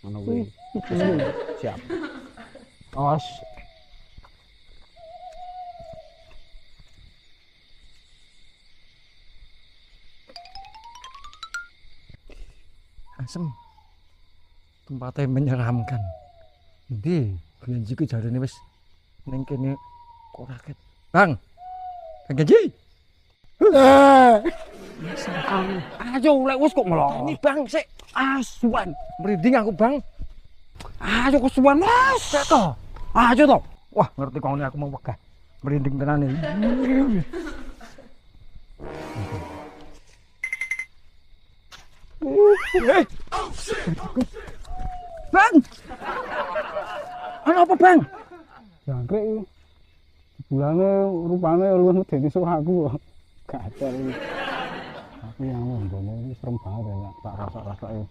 ngono kuwi. Siap. Os. Asem. Tempatnya menyeramkan. Endi, Genji ku jarene wis ning kene kok raket. Bang. Bang Genji. Ayo lek wis kok meloni Bang sik asuhan. Merinding aku, Bang. Ayo kesuwen wis to. Ayo to. Wah, ngerti kok aku mau wegah. Merinding tenan iki. Bang. Ana apa, Bang? Jangkrik iki. Bulane rupane luwih medeni sok aku kok. Gatel iki. Tapi yang ngono iki serem banget ya, tak rasa-rasake.